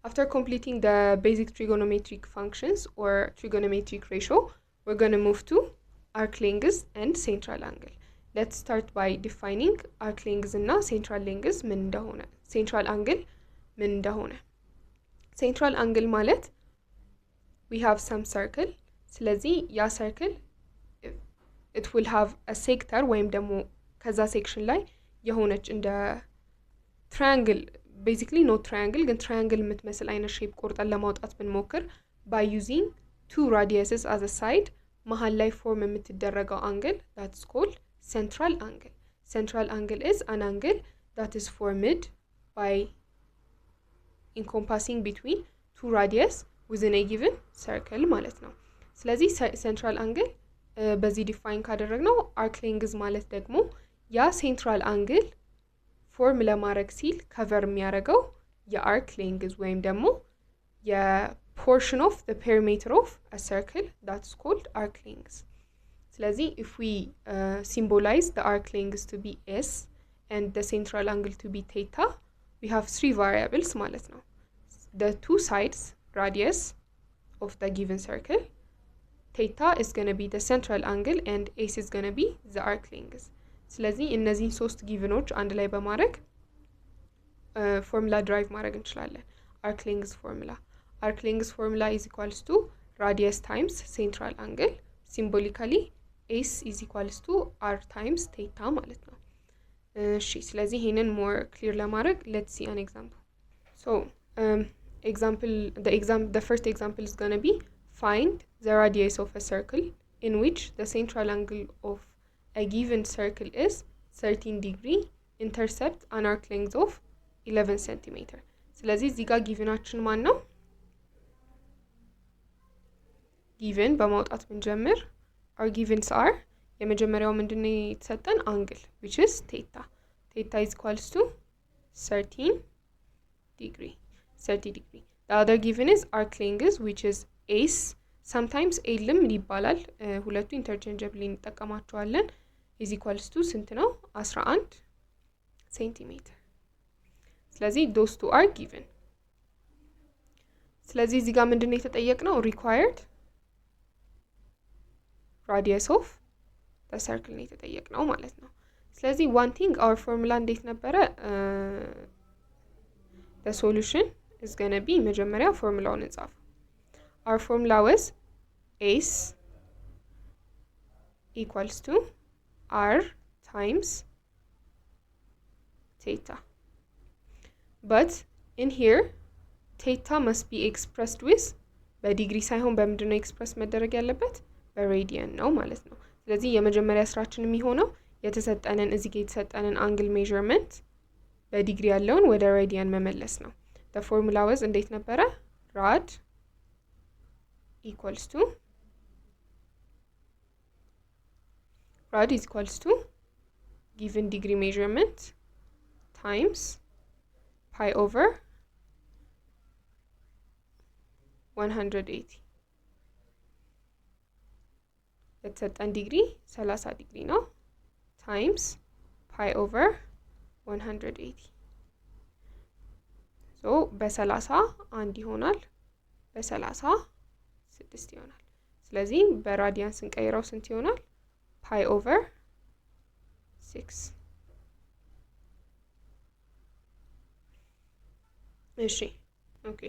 After completing the basic trigonometric functions or trigonometric ratio, we're going to move to arc length and central angle. Let's start by defining arc length እና central length ምን እንደሆነ central angle ምን እንደሆነ central angle ማለት we have some circle ስለዚህ ያ circle it will have a sector ወይም ደግሞ ከዛ section ላይ የሆነች እንደ triangle basically no triangle ግን triangle የምትመስል አይነት shape ቆርጠን ለማውጣት ብንሞክር by using two radiuses as a side መሃል ላይ form የምትደረገው angle that's called central angle. Central angle is an angle that is formed by encompassing between two radius within a given circle ማለት ነው ስለዚህ central angle በዚህ define ካደረግነው arc length ማለት ደግሞ ያ central angle form ለማድረግ ሲል cover የሚያደርገው የarc length ወይም ደግሞ የportion of the perimeter of a circle that's called arc length ስለዚህ if we symbolize the arc length to be s and the central angle to be theta we have three variables ማለት ነው the two sides radius of the given circle theta is going to be the central angle and s is going to be the arc length ስለዚህ እነዚህን ሶስት ጊቨኖች አንድ ላይ በማድረግ ፎርሙላ ድራይቭ ማድረግ እንችላለን arc length formula is equals to radius times central angle symbolically s is equals to r times theta ማለት ነው እሺ ስለዚህ ይሄንን more clear ለማድረግ let's see an example so the first example is going to be find the radius of a circle in which the central angle of a given circle is 13 degree intercept an arc length of 11 centimeter ስለዚህ እዚህ ጋር ጊቨናችን ማን ነው given በማውጣት ብንጀምር our givens are የመጀመሪያው ምንድነው የተሰጠን angle which is theta is equals to 30 degree the other given is arc length which is s sometimes lም ይባላል ሁለቱ interchangeably እንጠቀማቸዋለን is equals to ስንት ነው 11 centimeter ስለዚህ those two are given ስለዚህ እዚህ ጋር ምንድነው የተጠየቅነው required radius of the circle ነው የተጠየቅነው ማለት ነው ስለዚህ one thing our formula እንዴት ነበረ the solution is going to be መጀመሪያ ፎርሙላውን እንጻፍ our formula was s equals to r times theta but in here theta must be expressed with በዲግሪ ሳይሆን በምንድነው ኤክስፕረስ መደረግ ያለበት በሬዲያን ነው ማለት ነው ስለዚህ የመጀመሪያ ስራችን የሚሆነው የተሰጠንን እዚህ ጋር የተሰጠንን አንግል ሜዠርመንት በዲግሪ ያለውን ወደ ሬዲያን መመለስ ነው the formula was እንዴት ነበረ rad equals to given degree measurement times pi over 180 የተሰጠን ዲግሪ 30 ዲግሪ ነው times pi over 180 so በ30 አንድ ይሆናል በ30 6 ይሆናል ስለዚህ በራዲያን ስንቀይረው ስንት ይሆናል pi over 6 እሺ ኦኬ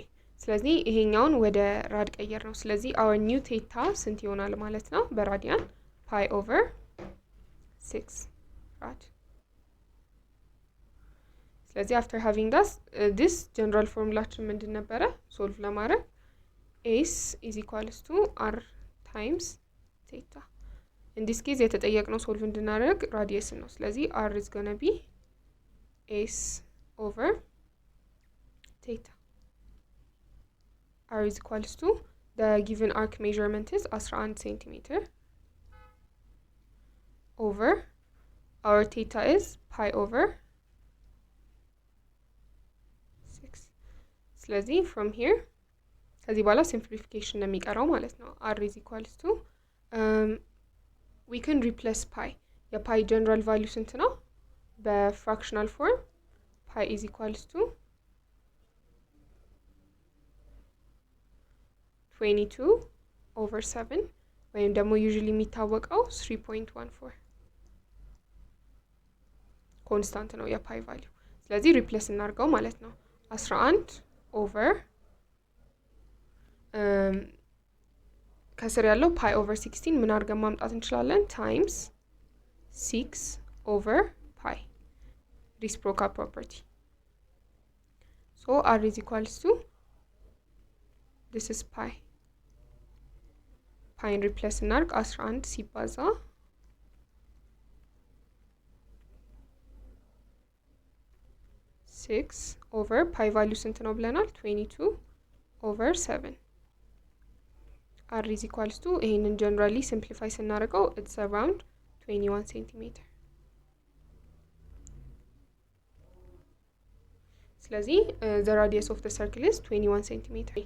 ስለዚህ ይሄኛውን ወደ ራድ ቀየር ነው ስለዚህ our new theta ስንት ይሆናል ማለት ነው በራዲያን pi over 6 rad ስለዚህ after having this general formulaችን ምንድን ነበረ ሶልቭ ለማድረግ s is equals to r times theta in this case የተጠየቅነው ሶልቭ እንድናደርግ ራዲየስ ነው ስለዚህ r is going to be s over theta r is equals to the given arc measurement is 11 centimeter over our theta is pi over 6 ስለዚህ from here ከዚህ በኋላ simplification ነው የሚቀረው ማለት ነው r is equals to we can replace pi የpi general value ስንት ነው በfractional form pi is equals to 22/7 ወይም ደግሞ ዩዥሊ የሚታወቀው 3.14 ኮንስታንት ነው የፓይ ቫልዩ። ስለዚህ ሪፕሌስ እናድርገው ማለት ነው። 11 ኦቨር ከስር ያለው ፓይ ኦቨር 16 ምን አድርገን ማምጣት እንችላለን? ታይምስ 6 ኦቨር ፓይ ሪሲፕሮካል ፕሮፐርቲ። ሶ r is equals to this is pi ፓይን ሪፕሌስ እናድርግ 11 ሲባዛ 6 ኦቨር ፓይ ቫልዩ ስንት ነው ብለናል? 22/7 r is equals to ይሄንን ጀነራሊ ሲምፕሊፋይ ስናደርገው it's around 21 ሴንቲሜትር። ስለዚህ the radius of the circle is 21 ሴንቲሜትር።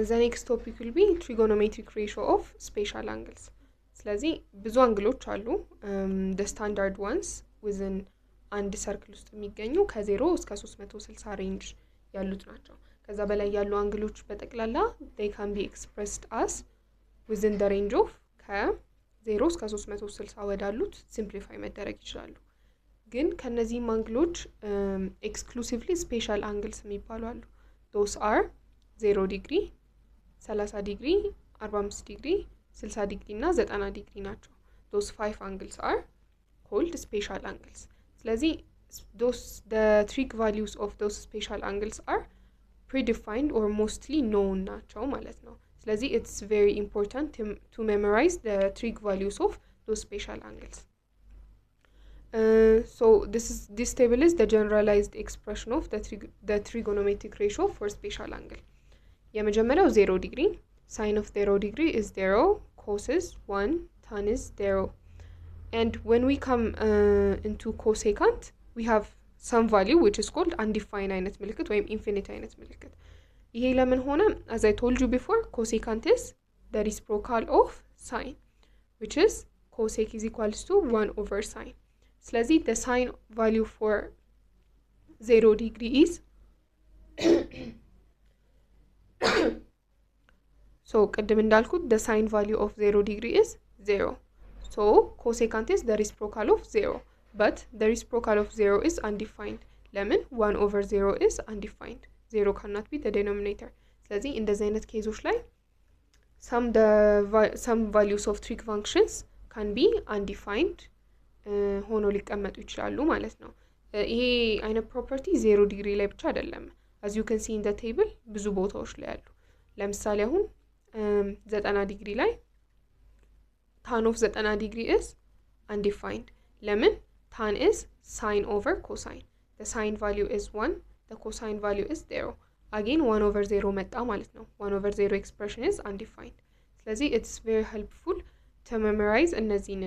the next topic will be trigonometric ratio of spatial angles። ስለዚህ ብዙ አንግሎች አሉ the standard ones within አንድ ሰርክል ውስጥ የሚገኙ ከ0 እስከ 360 ሬንጅ ያሉት ናቸው። ከዛ በላይ ያሉ አንግሎች በጠቅላላ they can be expressed as within the range of ከ0 እስከ 360 ወዳሉት ሲምፕሊፋይ መደረግ ይችላሉ። ግን ከነዚህም አንግሎች ኤክስክሉሲቭሊ ስፔሻል አንግልስ የሚባሉ አሉ። those are 0 ዲግሪ፣ 30 ዲግሪ፣ 45 ዲግሪ፣ 60 ዲግሪ እና 90 ዲግሪ ናቸው። those 5 angles are called special angles። ስለዚህ the trig values of those special angles are predefined or mostly known ናቸው ማለት ነው። ስለዚህ it's very important to memorize the trig values of those special angles. So this table is the generalized expression of the trigonometric ratio for special angle. የመጀመሪያው 0 ዲግሪ sin of 0 degree is 0, cos is 1, tan is 0. And when we come into cosecant, we have some value which is called undefined አይነት ምልክት ወይም infinite አይነት ምልክት። ይሄ ለምን ሆነ? As I told you before, cosecant is the reciprocal of sine, which is cosec is equals to 1/sine. ስለዚህ the sine value for 0 degree is so ቅድም እንዳልኩት the sine value of 0 degree is 0. So cosecant is the reciprocal of 0, but the reciprocal of 0 is undefined. ለምን? 1/0 is undefined. 0 cannot be the denominator. ስለዚህ እንደዚህ አይነት ኬዞች ላይ some values of trig functions can be undefined ሆኖ ሊቀመጡ ይችላሉ ማለት ነው። ይሄ አይነት ፕሮፐርቲ 0 ዲግሪ ላይ ብቻ አይደለም። as you can see in the table ብዙ ቦታዎች ላይ አሉ። ለምሳሌ አሁን 90 ዲግሪ ላይ tan of 90 degree is undefined. ለምን? tan is sine over cosine. The sine value is 1, the cosine value is 0. Again 1/0 መጣ ማለት ነው። 1/0 expression is undefined. ስለዚህ it's very helpful to memorize እነዚህን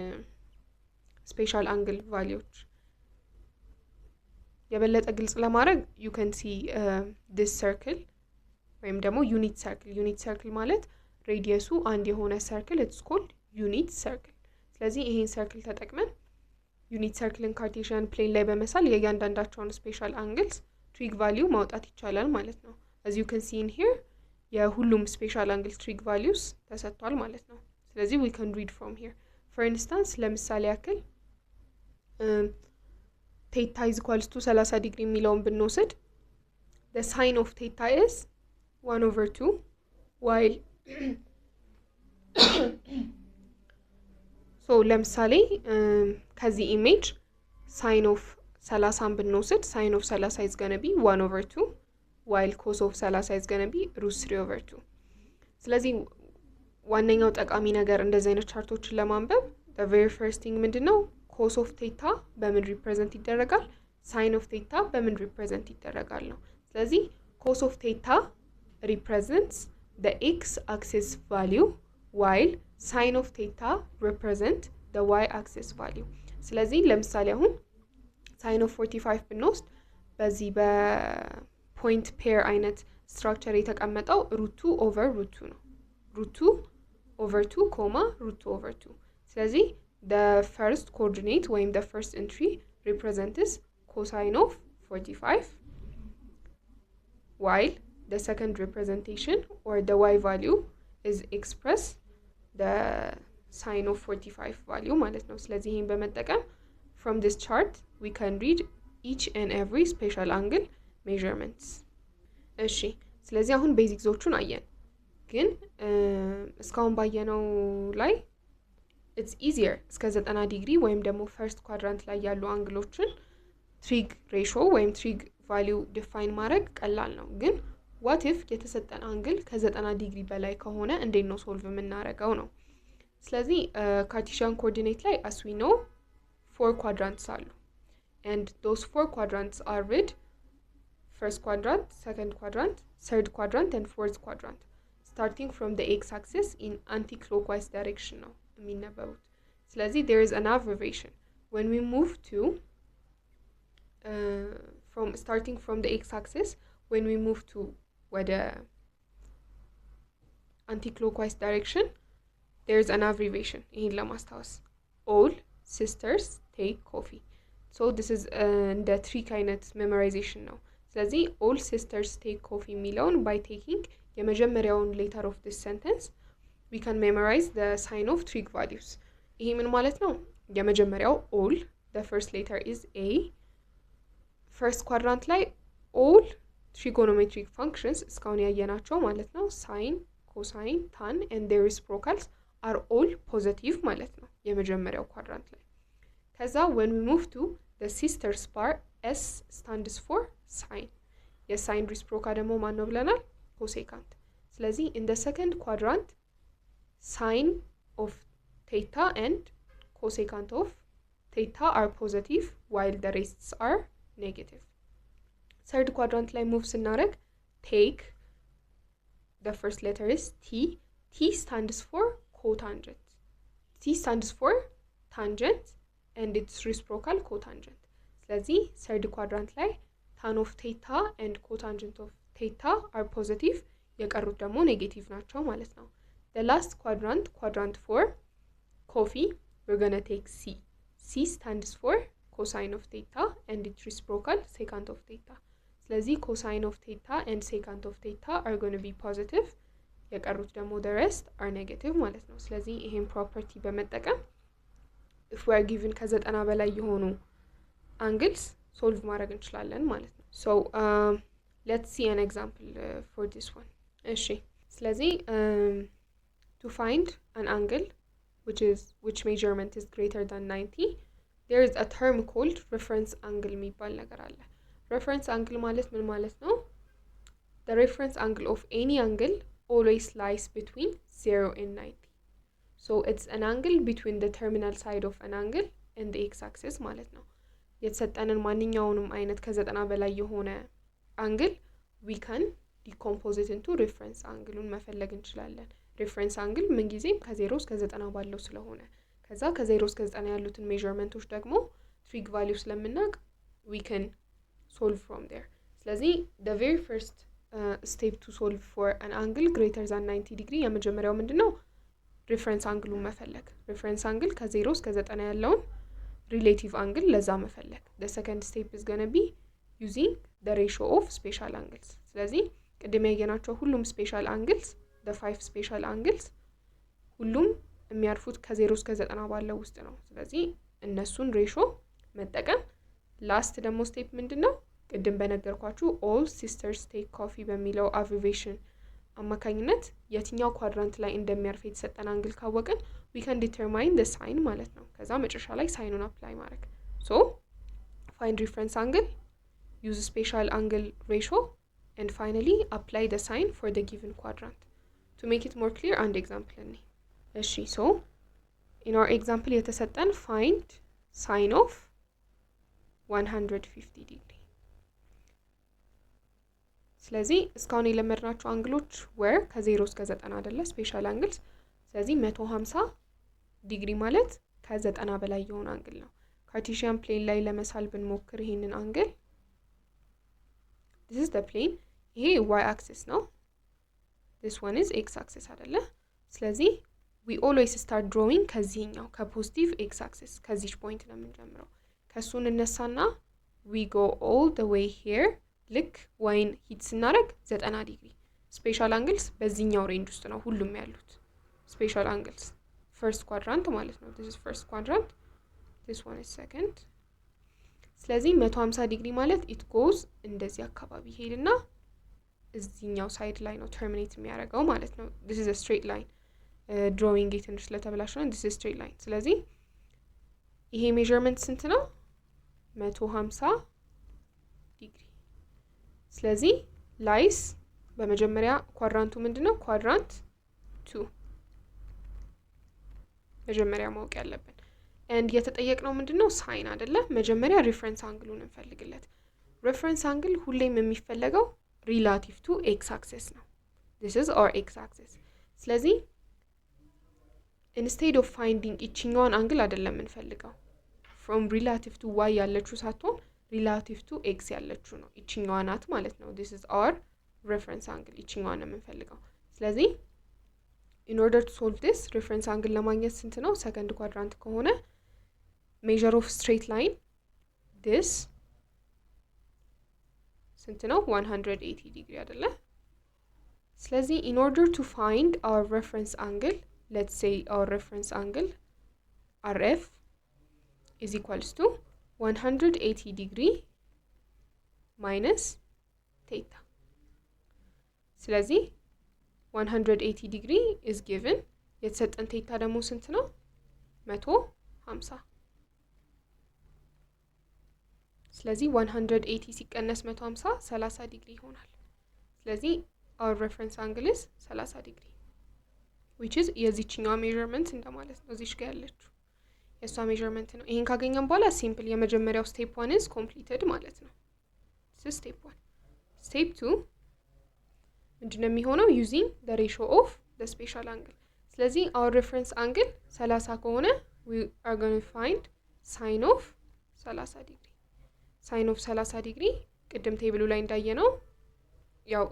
special angle values። የበለጠ ግልጽ ለማድረግ you can see this circle ወይም ደግሞ unit circle ማለት ሬዲየሱ አንድ የሆነ circle it's called unit circle። ስለዚህ ይሄን ሰርክል ተጠቅመን ዩኒት ሰርክልን ካርቴሺያን ፕሌን ላይ በመሳል የእያንዳንዳቸውን ስፔሻል አንግልስ ትሪግ ቫልዩ ማውጣት ይቻላል ማለት ነው። as you can see in here የሁሉም ስፔሻል አንግል ትሪግ ቫልዩስ ተሰጥቷል ማለት ነው። ስለዚህ we can read from here. for instance ለምሳሌ ያክል theta is equals to 30 ዲግሪ የሚለውን ብንወስድ the sine of theta is 1/2 while so ለምሳሌ ከዚህ ኢሜጅ sin of 30 ብንወስድ sin of 30 is going to be 1/2 while cos of 30 is going to be √3/2. ስለዚህ ዋነኛው ጠቃሚ ነገር እንደዚህ አይነት ቻርቶችን ለማንበብ the very first thing ምንድነው? cos of theta በምን ሪፕሬዘንት ይደረጋል? sin of theta በምን ሪፕሬዘንት ይደረጋል ነው። ስለዚህ cos of theta represents the x axis value while sin of theta represent the y axis value. ስለዚህ ለምሳሌ አሁን sin of 45 ብንወስድ በዚህ በፖይንት ፔር አይነት ስትራክቸር የተቀመጠው √2/√2 ነው። √2/2 ኮማ √2/2 ስለዚህ the first coordinate ወይም the first entry represents cosine of 45 while the second representation or the y value is express the sine of 45 value ማለት ነው። ስለዚህ ይሄን በመጠቀም from this chart we can read each and every special angle measurements። እሺ ስለዚህ አሁን ቤዚክሶቹን አየን። ግን እስካሁን ባየነው ላይ it's easier እስከ 90 ዲግሪ ወይም ደግሞ ፈርስት ኳድራንት ላይ ያሉ አንግሎችን ትሪግ ሬሾ ወይም ትሪግ ቫልዩ ዲፋይን ማድረግ ቀላል ነው። ግን what if የተሰጠን አንግል ከ90 ዲግሪ በላይ ከሆነ እንዴት ነው ሶልቭ የምናደርገው ነው። ስለዚህ ካርቴሺያን ኮኦርዲኔት ላይ as we know 4 quadrants አሉ and those 4 quadrants are with first quadrant, second quadrant, third quadrant and fourth quadrant starting from the x-axis in anti-clockwise direction ነው የሚነበቡት። ስለዚህ there is an abbreviation when we move to starting from the x-axis when we move to ወደ anti-clockwise direction there is an abbreviation ይሄን ለማስታወስ all sisters take coffee so this is the three አይነት memorization ነው። ስለዚህ all sisters take coffee የሚለውን by taking የመጀመሪያውን letter of this sentence we can memorize the sign of trig values። ይሄ ምን ማለት ነው? የመጀመሪያው all the first letter is a first quadrant ላይ all trigonometric functions እስካሁን ያየናቸው ማለት ነው sine, cosine, tan and their reciprocals are all positive ማለት ነው የመጀመሪያው ኳድራንት ላይ። ከዛ when we move to the sisters part s stands for sine የሳይን reciprocal ደግሞ ማን ነው ብለናል? cosecant። ስለዚህ in the second quadrant sine of theta and cosecant of theta are positive while the rests are negative። third quadrant ላይ move ስናደርግ take the first letter is t stands for cotangent t stands for tangent and its reciprocal cotangent። ስለዚህ third quadrant ላይ tan of theta and cotangent of theta are positive የቀሩት ደግሞ ኔጌቲቭ ናቸው ማለት ነው። the last quadrant 4 coffee we're gonna take c stands for cosine of theta and its reciprocal secant of theta። ስለዚህ cosine of theta and secant of theta are going to be positive የቀሩት ደግሞ the rest are negative ማለት ነው። ስለዚህ ይሄን ፕሮፐርቲ በመጠቀም if we are given ከ90 በላይ የሆኑ angles solve ማድረግ እንችላለን ማለት ነው። so let's see an example for this one። እሺ ስለዚህ to find an angle which measurement is greater than 90 there is a term called reference angle የሚባል ነገር አለ። reference angle ማለት ምን ማለት ነው? the reference angle of any angle always lies between 0 and 90 so it's an angle between the terminal side of an angle and the x-axis ማለት ነው። የተሰጠንን ማንኛውንም አይነት ከ90 በላይ የሆነ angle we can decompose it into reference angle መፈለግ እንችላለን። reference angle ምን ጊዜም ከ0 እስከ 90 ባለው ስለሆነ ከዛ ከ0 እስከ 90 ያሉትን ሜዠርመንቶች ደግሞ trig value ስለምናቅ we can solve from there። ስለዚህ the very first step to solve for an angle greater than 90 degree የመጀመሪያው ምንድነው? reference angle መፈለግ። reference angle ከ0 እስከ 90 ያለውን relative angle ለዛ መፈለግ። the second step is going to be using the ratio of special angles። ስለዚህ ቅድም ያየናቸው ሁሉም special angles the 5 special angles ሁሉም የሚያርፉት ከ0 እስከ 90 ባለው ውስጥ ነው። ስለዚህ እነሱን ሬሾ መጠቀም ላስት ደግሞ ስቴፕ ምንድነው? ቅድም በነገርኳችሁ all sisters take coffee በሚለው abbreviation አማካኝነት የትኛው ኳድራንት ላይ እንደሚያርፍ የተሰጠን አንግል ካወቅን we can determine the sign ማለት ነው። ከዛ መጨረሻ ላይ ሳይኑን አፕላይ ማድረግ so find reference angle use special angle ratio and finally apply the sign for the given quadrant to make it more clear and example እኔ እሺ so in our example የተሰጠን find sine of 150 degree ስለዚህ እስካሁን የለመድናቸው አንግሎች were ከ0 እስከ 90 አይደለ ስፔሻል አንግልስ ስለዚህ 150 ዲግሪ ማለት ከ90 በላይ የሆነ አንግል ነው። ካርቴሺያን ፕሌን ላይ ለመሳል ብንሞክር ይሄንን አንግል this is the plane ይሄ y axis ነው this one is x axis አይደለ ስለዚህ we always start drawing ከዚህኛው ከፖዚቲቭ x axis ከዚች ፖይንት ነው የምንጀምረው ከሱን እነሳና we go all the way here ልክ ዋይን ሂት ስናደርግ 90 ዲግሪ ስፔሻል አንግልስ በዚህኛው ሬንጅ ውስጥ ነው ሁሉም ያሉት ስፔሻል አንግልስ ፈርስት ኳድራንት ማለት ነው። this is first quadrant, this one is second። ስለዚህ 150 ዲግሪ ማለት it goes እንደዚህ አካባቢ ሄድና እዚህኛው ሳይድ ላይ ነው ተርሚኔት የሚያደርገው ማለት ነው። this is a straight line drawing ትንሽ ስለተበላሽ ነው this is straight line። ስለዚህ ይሄ ሜዠርመንት ስንት ነው? 150 ዲግሪ። ስለዚህ ላይስ በመጀመሪያ ኳድራንቱ ምንድነው? ኳድራንት 2 መጀመሪያ ማወቅ ያለብን and የተጠየቅነው ምንድነው? ሳይን አይደለ? መጀመሪያ ሪፈረንስ አንግሉን እንፈልግለት። ሪፈረንስ አንግል ሁሌም የሚፈለገው ሪላቲቭ ቱ ኤክስ አክሲስ ነው። this is our x axis። ስለዚህ instead of finding እቺኛዋን አንግል አይደለም እንፈልገው from relative to y ያለችው ሳትሆን relative to x ያለችው ነው እቺኛዋ ናት ማለት ነው። this is our reference angle እቺኛዋን ነው የምንፈልገው። ስለዚህ in order to solve this reference angle ለማግኘት ስንት ነው? second quadrant ከሆነ measure of straight line this ስንት ነው? 180 ዲግሪ አይደለ? ስለዚህ in order to find our reference angle, let's say our reference angle RF is equals to 180 degree minus theta። ስለዚህ 180 degree is given የተሰጠን ቴታ ደግሞ ስንት ነው? 150። ስለዚህ 180 ሲቀነስ 150 30 ዲግሪ ይሆናል። ስለዚህ our reference angle is 30 ዲግሪ which is የዚህኛው ሜዠርመንት እንደማለት ነው። እዚሽ ጋር ያለችው የሷ ሜዠርመንት ነው። ይሄን ካገኘን በኋላ ሲምፕል የመጀመሪያው ስቴፕ 1 is completed ማለት ነው። this is step 1። step 2 ምንድነው የሚሆነው? using the ratio of the spatial angle። ስለዚህ our reference angle 30 ከሆነ we are going to find sin of 30 ዲግሪ። sin of 30 ዲግሪ ቅድም ቴብሉ ላይ እንዳየነው ያው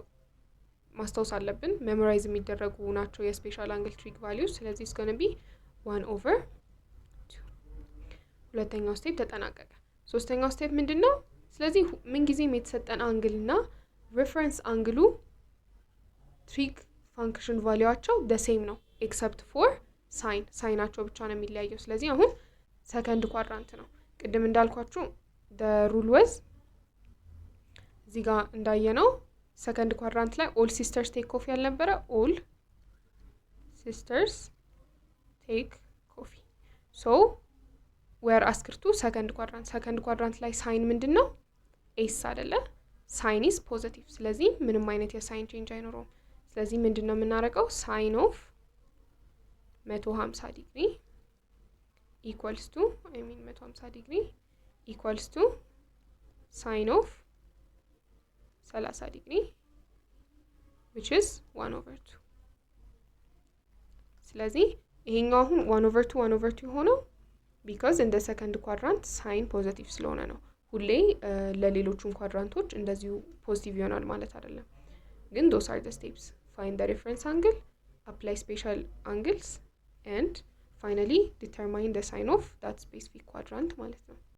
ማስታወስ አለብን ሜሞራይዝ የሚደረጉ ናቸው የስፔሻል አንግል ትሪክ ቫልዩስ። ስለዚህ it's going to be 1/2። ሁለተኛው ስቴፕ ተጠናቀቀ። ሶስተኛው ስቴፕ ምንድነው? ስለዚህ ምን ጊዜም የተሰጠን አንግል እና ሬፈረንስ አንግሉ ትሪክ ፋንክሽን ቫልዩአቸው the same ነው except for ሳይን ሳይናቸው ብቻ ነው የሚለያየው። ስለዚህ አሁን ሰከንድ ኳድራንት ነው። ቅድም እንዳልኳችሁ the rule was እዚህ ጋር እንዳየነው ሰከንድ ኳድራንት ላይ all sisters take coffee ያልነበረ all sisters take coffee so we are asked to second quadrant። second quadrant ላይ ሳይን ምንድነው? ኤስ አይደለ? ሳይን is positive። ስለዚህ ምንም አይነት የሳይን ቼንጅ አይኖርም። ስለዚህ ምንድነው የምናደርገው? ሳይን ኦፍ 150 ዲግሪ equals to 150 ዲግሪ equals to ሳይን ኦፍ 30 ዲግሪ which is 1/2። ስለዚህ ይሄኛው አሁን 1/2 ሆነው because in the second quadrant ሳይን ፖዚቲቭ ስለሆነ ነው። ሁሌ ለሌሎቹም ኳድራንቶች እንደዚሁ ፖዚቲቭ ይሆናል ማለት አይደለም። ግን those are the steps: find the reference angle, apply spatial angles and finally determine the sign of that specific quadrant ማለት ነው።